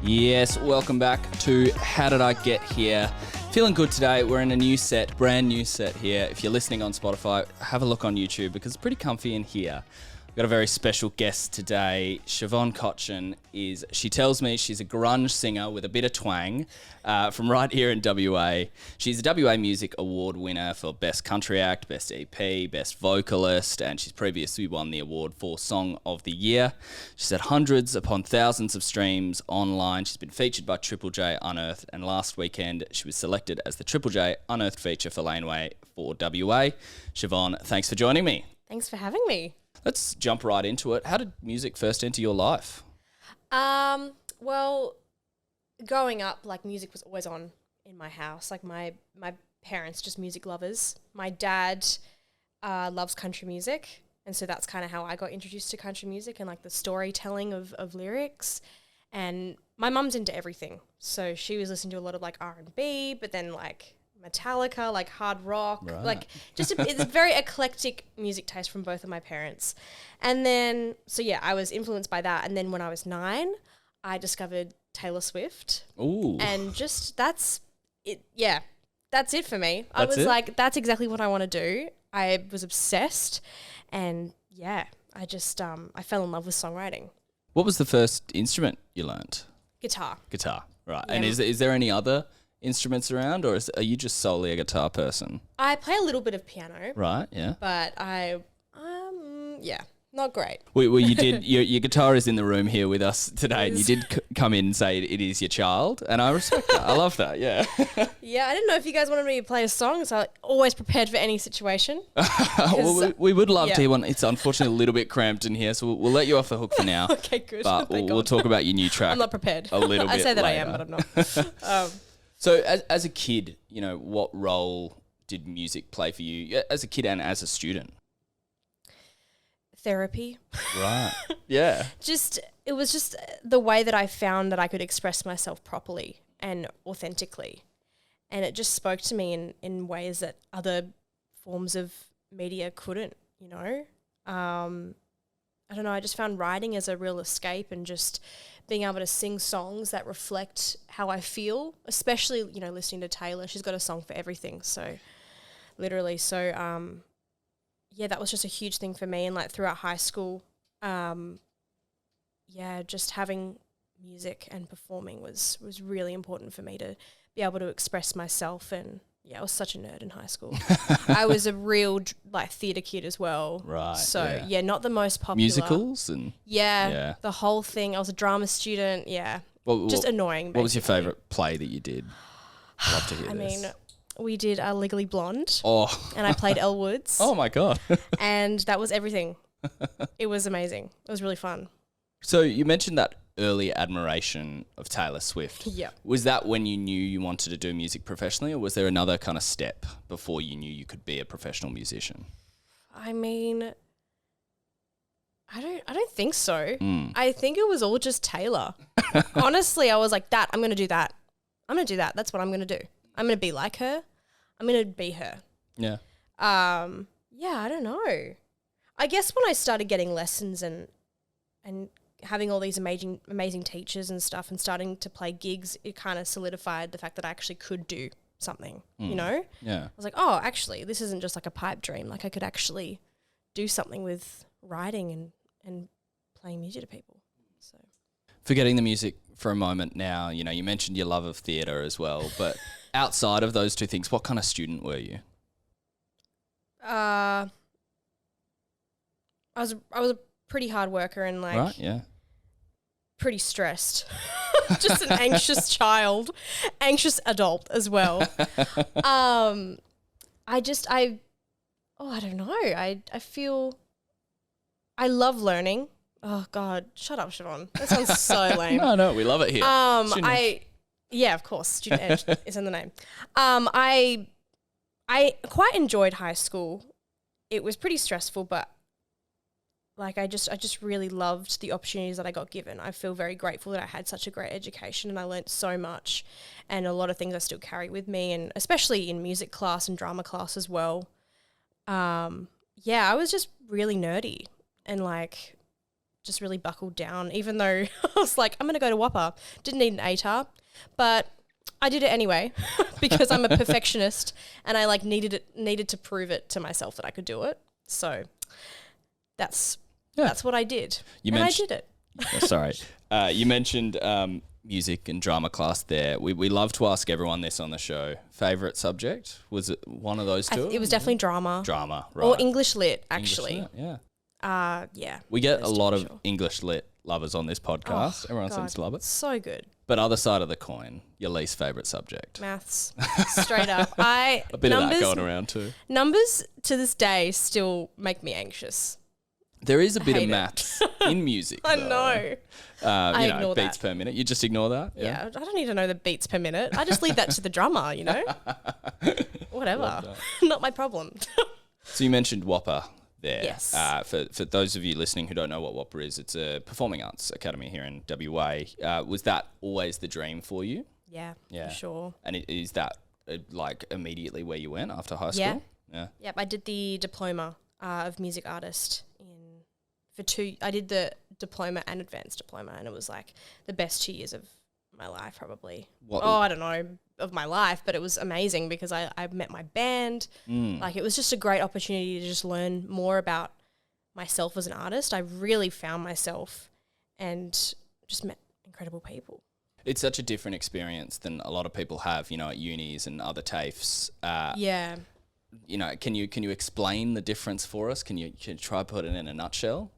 Yes, welcome back to How Did I Get Here? Feeling good today. We're in a new set, brand new set here. If you're listening on Spotify, have a look on YouTube because it's pretty comfy in here. We've got a very special guest today. Siobhan Cotchin she tells me she's a grunge singer with a bit of twang from right here in WA. She's a WA Music Award winner for Best Country Act, Best EP, Best Vocalist, and she's previously won the award for Song of the Year. She's had hundreds upon thousands of streams online. She's been featured by Triple J Unearthed, and last weekend she was selected as the Triple J Unearthed feature for Laneway for WA. Siobhan, thanks for joining me. Thanks for having me. Let's jump right into it. How did music first enter your life? Well, growing up, like, music was always on in my house. Like, my parents, just music lovers. My dad loves country music, and so that's kind of how I got introduced to country music and, like, the storytelling of lyrics. And my mum's into everything. So she was listening to a lot of, like, R&B, but then, like, Metallica, like hard rock, right. Like just it's very eclectic music taste from both of my parents. And then, so yeah, I was influenced by that. And then when I was 9, I discovered Taylor Swift. Ooh. And just that's it. Yeah, that's it for me. I was it? like, that's exactly what I want to do. I was obsessed. And yeah, I just, I fell in love with songwriting. What was the first instrument you learnt? Guitar. Guitar, right. Yeah. And is there any other instruments around, or are you just solely a guitar person? I play a little bit of piano. Right, yeah. But yeah, not great. Well, you did. Your guitar is in the room here with us today, and you did come in and say it is your child, and I respect that. I love that. Yeah. Yeah, I didn't know if you guys wanted me to play a song, so I'm always prepared for any situation. Well, we would love to hear one. It's unfortunately a little bit cramped in here, so we'll let you off the hook for now. Okay, good. But we'll talk about your new track. I'm not prepared. A little bit I say that later. I am, but I'm not. So as a kid, what role did music play for you as a kid and as a student? Therapy. Right. Yeah. It was just the way that I found that I could express myself properly and authentically. And it just spoke to me in ways that other forms of media couldn't, I don't know, I just found writing as a real escape and just being able to sing songs that reflect how I feel, especially, listening to Taylor. She's got a song for everything, so literally. So, yeah, that was just a huge thing for me. And, like, throughout high school, just having music and performing was really important for me to be able to express myself. And, yeah, I was such a nerd in high school. I was a real, theatre kid as well. Right. So, yeah, not the most popular. Musicals and... Yeah, the whole thing. I was a drama student, just annoying, basically. What was your favourite play that you did? I'd love to hear this. We did Legally Blonde. Oh. And I played Elle Woods. Oh, my God. And that was everything. It was amazing. It was really fun. So you mentioned that early admiration of Taylor Swift. Yeah. Was that when you knew you wanted to do music professionally, or was there another kind of step before you knew you could be a professional musician? I mean, I don't think so. Mm. I think it was all just Taylor. Honestly, I was like, I'm going to do that. I'm going to do that. That's what I'm going to do. I'm going to be like her. I'm going to be her. Yeah. Yeah, I don't know. I guess when I started getting lessons and having all these amazing teachers and stuff and starting to play gigs, it kind of solidified the fact that I actually could do something, Yeah. I was like, oh, actually, this isn't just like a pipe dream. Like, I could actually do something with writing and playing music to people. So, Forgetting the music for a moment now, you mentioned your love of theatre as well, but outside of those two things, what kind of student were you? I was a pretty hard worker and, like, right, yeah. pretty stressed. Just an anxious child, anxious adult as well. I don't know. I feel I love learning. Oh God, shut up, Siobhan. That sounds so lame. No, we love it here. Yeah, of course, student edge is in the name. I quite enjoyed high school. It was pretty stressful, but like I just really loved the opportunities that I got given. I feel very grateful that I had such a great education and I learnt so much, and a lot of things I still carry with me, and especially in music class and drama class as well. I was just really nerdy and like just really buckled down, even though I was like, I'm going to go to WAAPA. Didn't need an ATAR, but I did it anyway because I'm a perfectionist and I like needed to prove it to myself that I could do it. So that's what I did. I did it. Sorry. You mentioned music and drama class there. We love to ask everyone this on the show. Favorite subject? Was it one of those two? It was definitely drama. Drama, right. Or English lit, actually. English lit, yeah. We get a lot of English lit lovers on this podcast. Everyone God, seems to love it. So good. But other side of the coin, your least favourite subject? Maths. Straight up. A bit of that going around too. Numbers to this day still make me anxious. There is a bit of maths in music. I though. know. I ignore beats per minute. You just ignore that? Yeah, I don't need to know the beats per minute. I just leave that to the drummer, you know? Whatever. Not my problem. So you mentioned WAAPA there. Yes. For those of you listening who don't know what WAAPA is, it's a performing arts academy here in WA. Was that always the dream for you? Yeah, for sure. And is that like immediately where you went after high school? Yeah. Yep, I did the diploma of music artist I did the diploma and advanced diploma, and it was like the best 2 years of my life probably. I don't know of my life, but it was amazing because I met my band. Like it was just a great opportunity to just learn more about myself as an artist. I really found myself and just met incredible people. It's such a different experience than a lot of people have, you know, at unis and other TAFEs. Yeah. You know, can you explain the difference for us? Can you try to put it in a nutshell?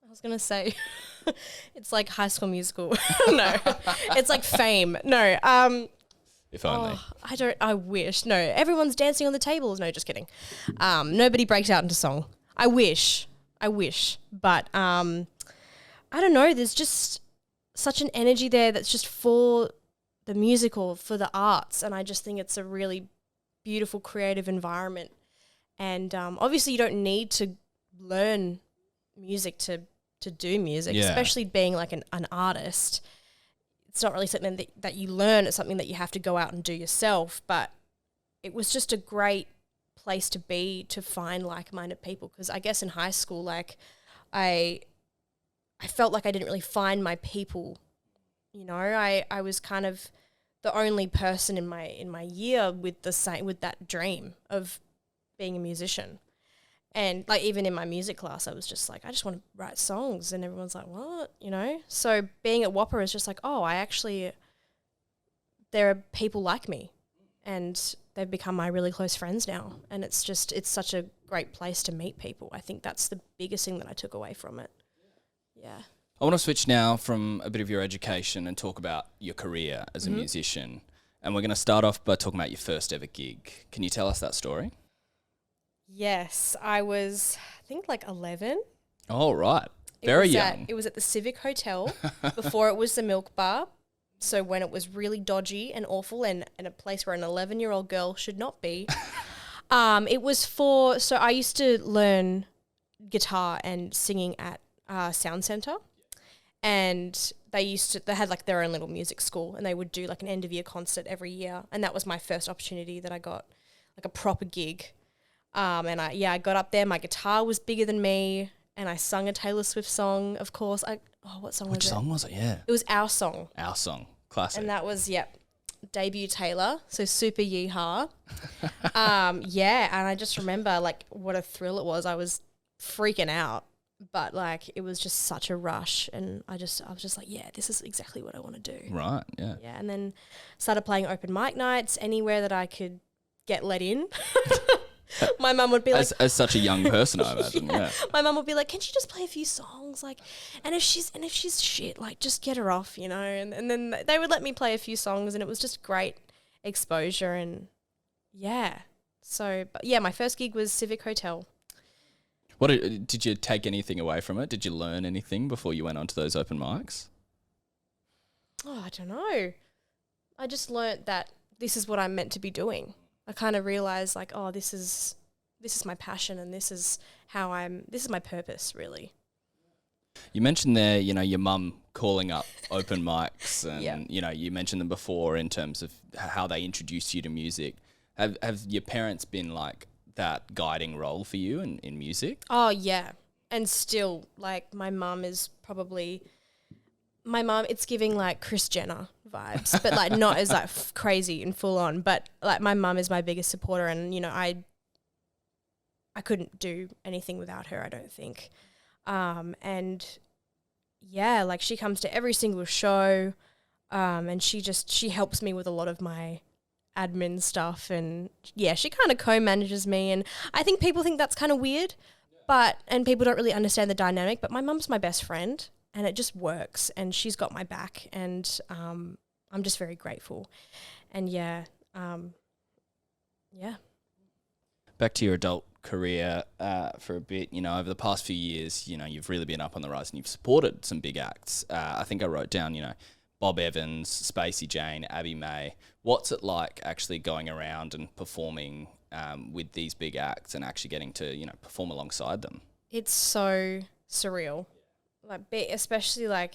I was going to say it's like High School Musical. No, it's like Fame. No. If only. I wish. No, everyone's dancing on the tables. No, just kidding. Nobody breaks out into song. I wish. But I don't know. There's just such an energy there that's just for the musical, for the arts. And I just think it's a really beautiful, creative environment. And obviously you don't need to learn music to do music, especially being like an artist. It's not really something that you learn. It's something that you have to go out and do yourself. But it was just a great place to be, to find like-minded people. Because I guess in high school, like I felt like I didn't really find my people. You know, I was kind of the only person in my year with that dream of being a musician. And like even in my music class, I was just like, I just want to write songs, and everyone's like, what? You know? So being at WAAPA is just like, there are people like me, and they've become my really close friends now. And it's such a great place to meet people. I think that's the biggest thing that I took away from it. Yeah. I want to switch now from a bit of your education and talk about your career as a musician. And we're going to start off by talking about your first ever gig. Can you tell us that story? Yes, I was, I think like 11. Oh, right. Very young. It was at the Civic Hotel before it was the Milk Bar. So when it was really dodgy and awful and a place where an 11-year-old girl should not be. It was so I used to learn guitar and singing at Sound Centre. And they had like their own little music school, and they would do like an end of year concert every year. And that was my first opportunity that I got, like a proper gig. And I got up there. My guitar was bigger than me, and I sung a Taylor Swift song. Of course, what song was it? Which song was it? Yeah, it was Our Song. Our Song, classic. And that was debut Taylor. So super yeehaw. And I just remember like what a thrill it was. I was freaking out, but like it was just such a rush, and I was just like, yeah, this is exactly what I want to do. Right. Yeah. Yeah, and then started playing open mic nights anywhere that I could get let in. My mum would be like, as such a young person, I imagine. Yeah. My mum would be like, "Can she just play a few songs? Like, and if she's shit, like, just get her off, you know." And then they would let me play a few songs, and it was just great exposure. And yeah, so but yeah, my first gig was Civic Hotel. What did you take anything away from it? Did you learn anything before you went onto those open mics? Oh, I don't know. I just learnt that this is what I'm meant to be doing. I kind of realised like, oh, this is my passion, and this is my purpose, really. You mentioned there, you know, your mum calling up open mics, and you know, you mentioned them before in terms of how they introduced you to music. Have your parents been like that guiding role for you in music? Oh yeah, And still, like, my mum, it's giving like Kris Jenner vibes, but like not as like crazy and full on. But like my mum is my biggest supporter, and you know I couldn't do anything without her, I don't think. And yeah, like she comes to every single show, and she helps me with a lot of my admin stuff, and yeah, she kind of co-manages me, and I think people think that's kind of weird, and people don't really understand the dynamic, but my mum's my best friend. And it just works, and she's got my back, and I'm just very grateful. And yeah. Back to your adult career for a bit, you know, over the past few years, you know, you've really been up on the rise and you've supported some big acts. I think I wrote down, you know, Bob Evans, Spacey Jane, Abby May. What's it like actually going around and performing with these big acts and actually getting to, you know, perform alongside them? It's so surreal. Like, especially like,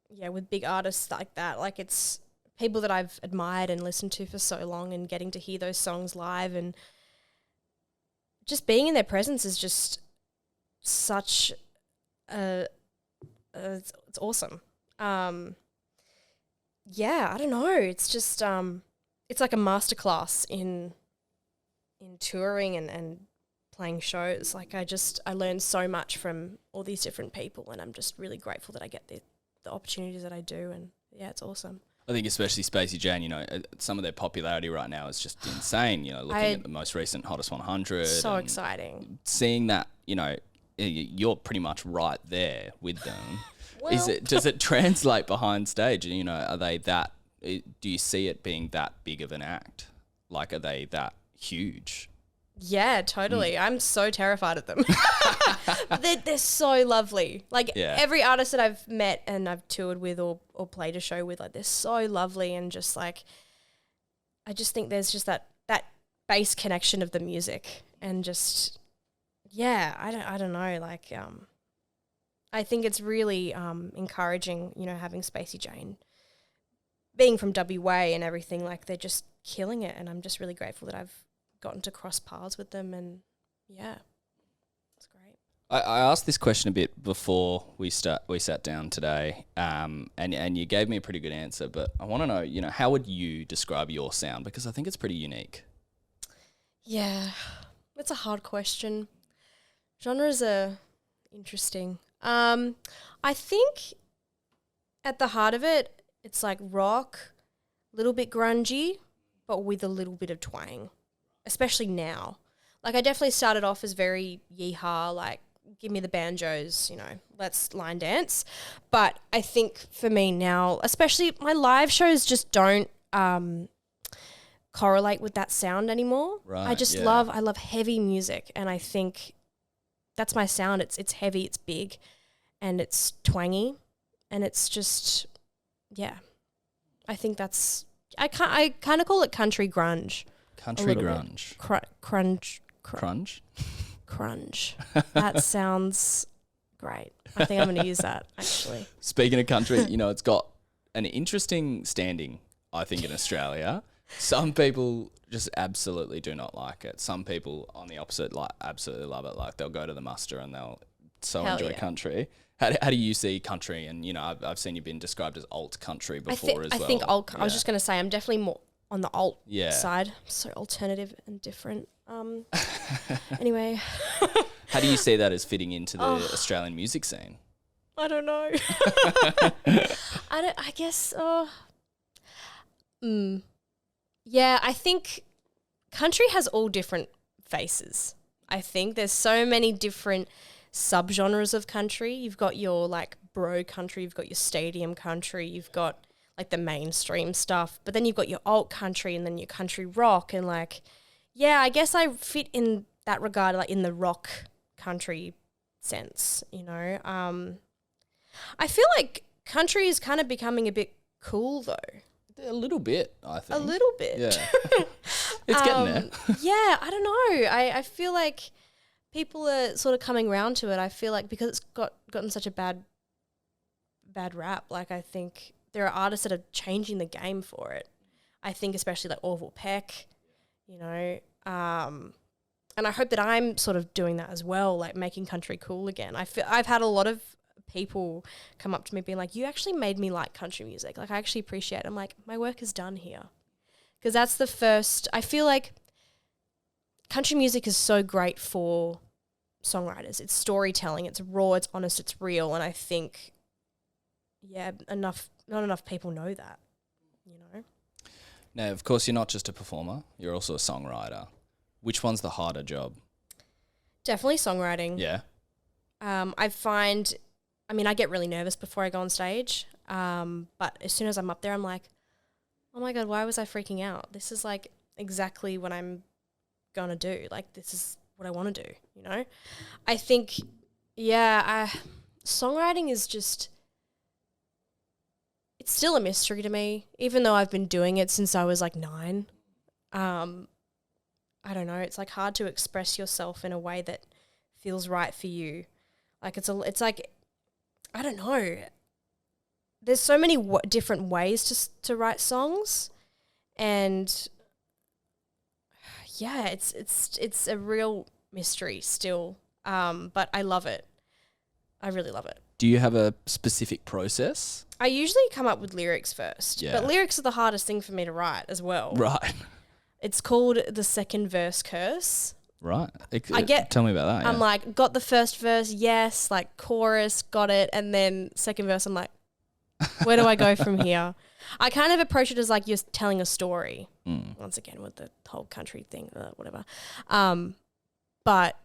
yeah, with big artists like that, like it's people that I've admired and listened to for so long, and getting to hear those songs live and just being in their presence is just such it's awesome. Yeah, I don't know. It's just it's like a masterclass in touring and playing shows. Like I learned so much from all these different people, and I'm just really grateful that I get the opportunities that I do, and yeah, it's awesome. I think especially Spacey Jane, you know, some of their popularity right now is just insane, you know, looking at the most recent Hottest 100. So exciting. Seeing that, you know, you're pretty much right there with them. Well. Does it translate behind stage? You know, are they do you see it being that big of an act? Like, are they that huge? Yeah, totally. I'm so terrified of them. They're so lovely. Like every artist that I've met and I've toured with or played a show with, like they're so lovely, and just like I just think there's just that bass connection of the music, and just I don't know, like I think it's really encouraging, you know, having Spacey Jane being from WA and everything. Like they're just killing it, and I'm just really grateful that I've gotten to cross paths with them, and yeah, it's great. I asked this question a bit before we sat down today, and you gave me a pretty good answer, but I want to know, you know, how would you describe your sound? Because I think it's pretty unique. Yeah, it's a hard question. Genres are interesting. I think at the heart of it, it's like rock, a little bit grungy, but with a little bit of twang. Especially now. Like I definitely started off as very yeehaw, like give me the banjos, you know, let's line dance. But I think for me now, especially my live shows just don't correlate with that sound anymore. Right, I love heavy music, and I think that's my sound. It's heavy, it's big, and it's twangy, and it's just I think that's I kind of call it country grunge. Country grunge. Crunge. That sounds great. I think I'm going to use that, actually. Speaking of country, you know, it's got an interesting standing, I think, in Australia. Some people just absolutely do not like it. Some people, on the opposite, like absolutely love it. Like they'll go to the muster and they'll enjoy country. How do you see country? And, you know, I've seen you've been described as alt country before as well. I think alt. I was just going to say I'm definitely more on the alt side. So alternative and different. Anyway. How do you see that as fitting into the Australian music scene? I don't know. I guess. Yeah, I think country has all different faces. I think there's so many different subgenres of country. You've got your like bro country, you've got your stadium country, you've got like the mainstream stuff, but then you've got your alt country and then your country rock, and like, yeah, I guess I fit in that regard, like in the rock country sense, you know. I feel like country is kind of becoming a bit cool though. A little bit, I think. A little bit. Yeah. It's getting there. Yeah, I don't know. I feel like people are sort of coming around to it. I feel like because it's gotten such a bad rap, like I think there are artists that are changing the game for it. I think especially like Orville Peck, you know. And and I hope that I'm sort of doing that as well, like making country cool again. I've had a lot of people come up to me being like, you actually made me like country music. Like, I actually appreciate it. I'm like, my work is done here. Because that's the first, I feel like country music is so great for songwriters. It's storytelling, it's raw, it's honest, it's real. And I think, not enough people know that, you know? Now, of course, you're not just a performer, you're also a songwriter. Which one's the harder job? Definitely songwriting. Yeah. I get really nervous before I go on stage. But as soon as I'm up there, I'm like, oh my God, why was I freaking out? This is like exactly what I'm going to do. Like, this is what I want to do, you know? I think, songwriting is just, it's still a mystery to me, even though I've been doing it since I was like 9. I don't know, it's like hard to express yourself in a way that feels right for you. Like it's like, I don't know. There's so many different ways to write songs, and it's a real mystery still. But I love it. I really love it. Do you have a specific process? I usually come up with lyrics first, Yeah. but lyrics are the hardest thing for me to write as well. Right. It's called the second verse curse. Right. Tell me about that. I'm like, got the first verse, yes, like chorus, got it, and then second verse, I'm like, where do I go from here? I kind of approach it as like you're telling a story. Once again, with the whole country thing, whatever. But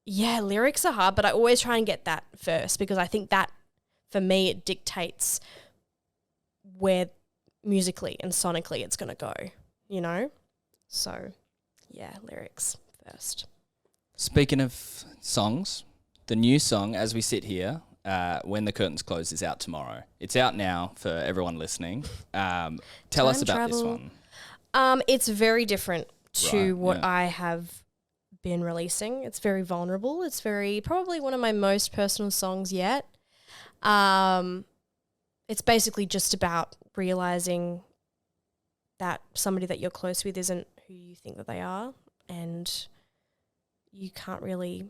yeah, lyrics are hard, but I always try and get that first because I think that, for me, it dictates where musically and sonically it's going to go, you know? So, yeah, lyrics first. Speaking of songs, the new song, As We Sit Here, When the Curtains Close, is out tomorrow. It's out now for everyone listening. Tell us about this one. It's very different to what yeah. I have been releasing. It's very vulnerable. It's probably one of my most personal songs yet. It's basically just about realizing that somebody that you're close with isn't who you think that they are, and you can't really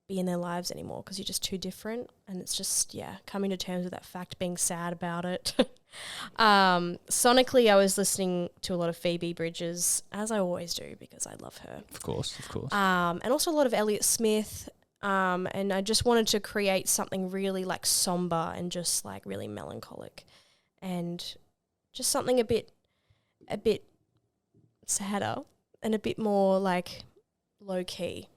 be in their lives anymore because you're just too different. And it's just, coming to terms with that fact, being sad about it. Sonically, I was listening to a lot of Phoebe Bridgers, as I always do because I love her. Of course. And also a lot of Elliott Smith. And I just wanted to create something really like somber and just like really melancholic, and just something a bit sadder and a bit more like low key,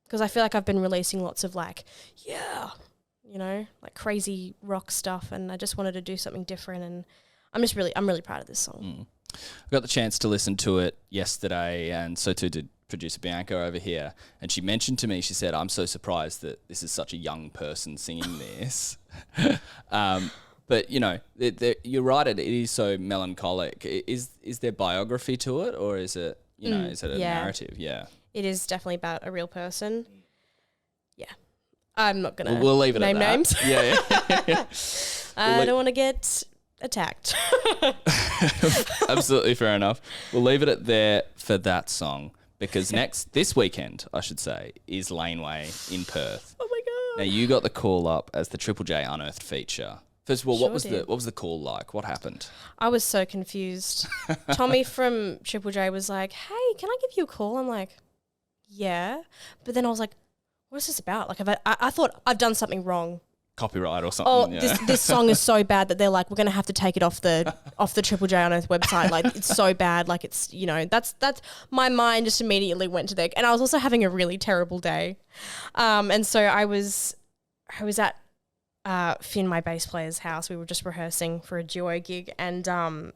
because I feel like I've been releasing lots of like, like crazy rock stuff, and I just wanted to do something different, and I'm really proud of this song. I got the chance to listen to it yesterday, and so too did producer Bianca over here, and she mentioned to me, she said, I'm so surprised that this is such a young person singing this. But, you know, you're right, it is so melancholic. Is there biography to it, or is it, is it a narrative? Yeah. It is definitely about a real person. Yeah. I'm not going to we'll leave it name at that. names. Yeah. I don't want to get attacked. Absolutely fair enough. We'll leave it at there for that song, because this weekend, I should say, is Laneway in Perth. Oh my God. Now, you got the call up as the Triple J Unearthed feature. First of all, what was the call like? What happened? I was so confused. Tommy from Triple J was like, hey, can I give you a call? I'm like, yeah. But then I was like, what is this about? Like, I thought I've done something wrong. Copyright or something. Oh, this song is so bad that they're like, we're going to have to take it off the Triple J Unearthed website. Like, it's so bad. Like, it's, that's my mind just immediately went to there. And I was also having a really terrible day. And so I was at Finn, my bass player's house. We were just rehearsing for a duo gig, and I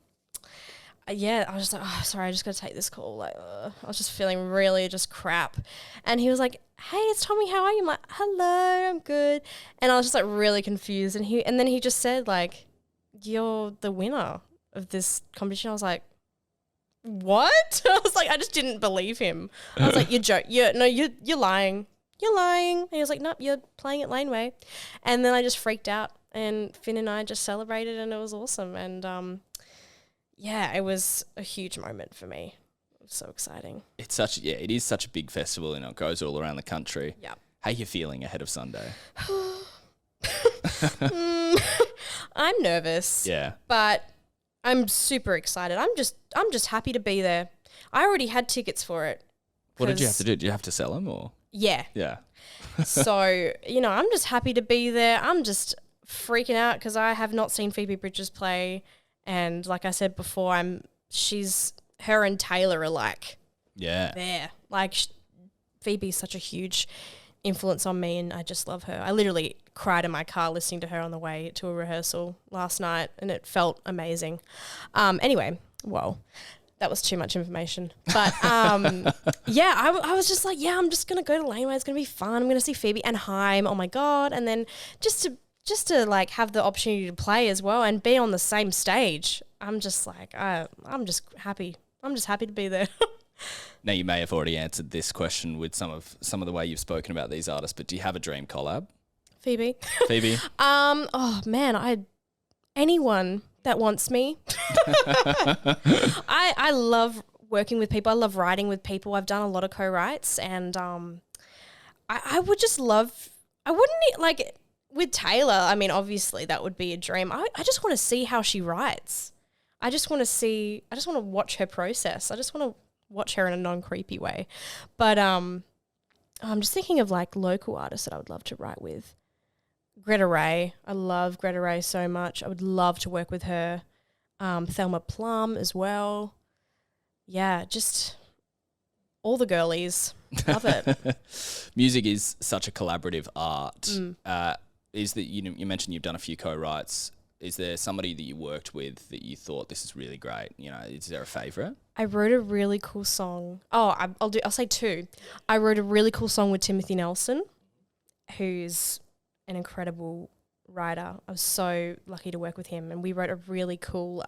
was just like, oh, sorry, I just got to take this call. Like, I was just feeling really just crap. And he was like, hey, it's Tommy, how are you? I'm like, hello, I'm good. And I was just like really confused. And then he just said like, you're the winner of this competition. I was like, what? I was like, I just didn't believe him. I was like, you're lying. You're lying. And he was like, nope, you're playing at Laneway. And then I just freaked out, and Finn and I just celebrated, and it was awesome. And it was a huge moment for me. It was so exciting. It is such a big festival, and it goes all around the country. Yeah. How are you feeling ahead of Sunday? I'm nervous. Yeah. But I'm super excited. I'm just happy to be there. I already had tickets for it. What did you have to do? Did you have to sell them or? Yeah. Yeah. So, I'm just happy to be there. I'm just freaking out because I have not seen Phoebe Bridgers play. And like I said before, her and Taylor are like there. Like Phoebe's such a huge influence on me and I just love her. I literally cried in my car listening to her on the way to a rehearsal last night and it felt amazing. Anyway, well, that was too much information. But I was just like, I'm just going to go to Laneway. It's going to be fun. I'm going to see Phoebe and Haim. Oh my God. And then just to like have the opportunity to play as well and be on the same stage. I'm just like, I'm just happy. I'm just happy to be there. Now, you may have already answered this question with some of the way you've spoken about these artists, but do you have a dream collab? Phoebe. Oh man, anyone that wants me. I love working with people. I love writing with people. I've done a lot of co-writes and I would just love, I wouldn't like with Taylor, I mean, obviously that would be a dream. I just want to see how she writes. I just want to watch her process. I just want to watch her in a non-creepy way. But I'm just thinking of like local artists that I would love to write with. Greta Ray. I love Greta Ray so much. I would love to work with her. Thelma Plum as well. Yeah, just all the girlies. Love it. Music is such a collaborative art. Is that you mentioned you've done a few co-writes. Is there somebody that you worked with that you thought this is really great? Is there a favourite? I wrote a really cool song. Oh, I'll say two. I wrote a really cool song with Timothy Nelson, who's an incredible writer. I was so lucky to work with him, and we wrote a really cool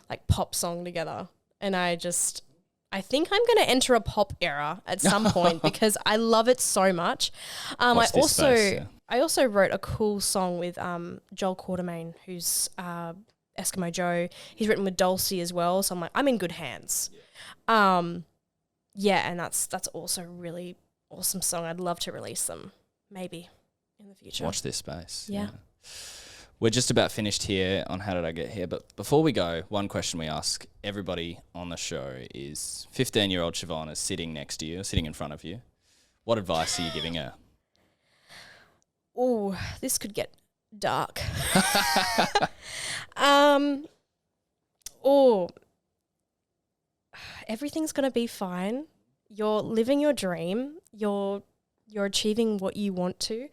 like pop song together. And I think I'm going to enter a pop era at some point because I love it so much. I also wrote a cool song with Joel Quartermain, who's Eskimo Joe. He's written with Dulcie as well, so I'm like, I'm in good hands. And that's also a really awesome song. I'd love to release them, maybe, in the future. Watch this space. Yeah. We're just about finished here on How Did I Get Here, but before we go, one question we ask everybody on the show is 15-year-old Siobhan is sitting next to you, sitting in front of you. What advice are you giving her? Oh, this could get dark. Everything's going to be fine. You're living your dream. You're achieving what you want to.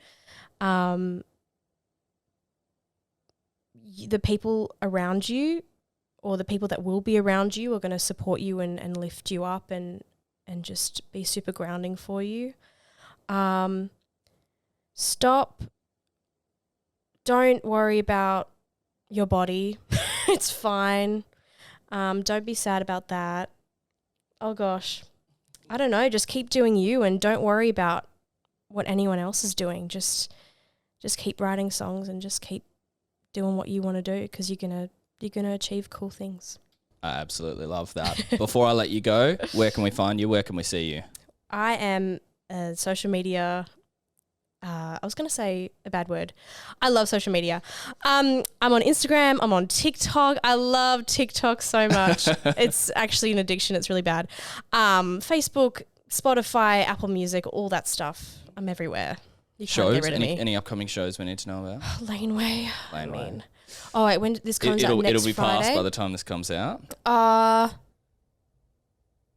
The people around you or the people that will be around you are going to support you and lift you up and just be super grounding for you. Stop. Don't worry about your body. It's fine. Don't be sad about that. Oh gosh. I don't know. Just keep doing you and don't worry about what anyone else is doing. Just keep writing songs and just keep doing what you want to do because you're gonna achieve cool things. I absolutely love that. Before I let you go, where can we find you? Where can we see you? I am a social media. I was going to say a bad word. I love social media. I'm on Instagram. I'm on TikTok. I love TikTok so much. It's actually an addiction. It's really bad. Facebook, Spotify, Apple Music, all that stuff. I'm everywhere. You can't get rid of me. Any upcoming shows we need to know about? Laneway. I mean, oh wait, when this comes out next it'll be Friday? past by the time this comes out.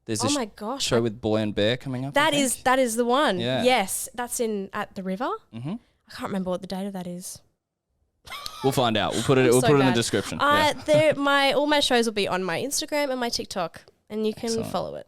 There's oh a my gosh, show with Boy and Bear coming up. That is the one. Yeah. Yes, that's at the river. Mm-hmm. I can't remember what the date of that is. We'll find out. We'll put it. We'll put it in the description. All my shows will be on my Instagram and my TikTok, and you can follow it.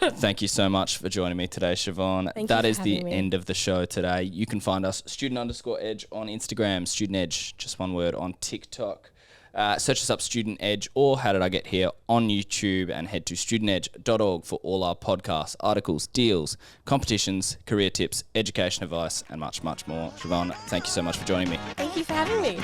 Thank you so much for joining me today, Siobhan. That is the end of the show today. You can find us student_edge on Instagram, student edge, just one word, on TikTok. Search us up Student Edge or How Did I Get Here on YouTube and head to studentedge.org for all our podcasts, articles, deals, competitions, career tips, education advice and much, much more. Siobhan, thank you so much for joining me. Thank you for having me.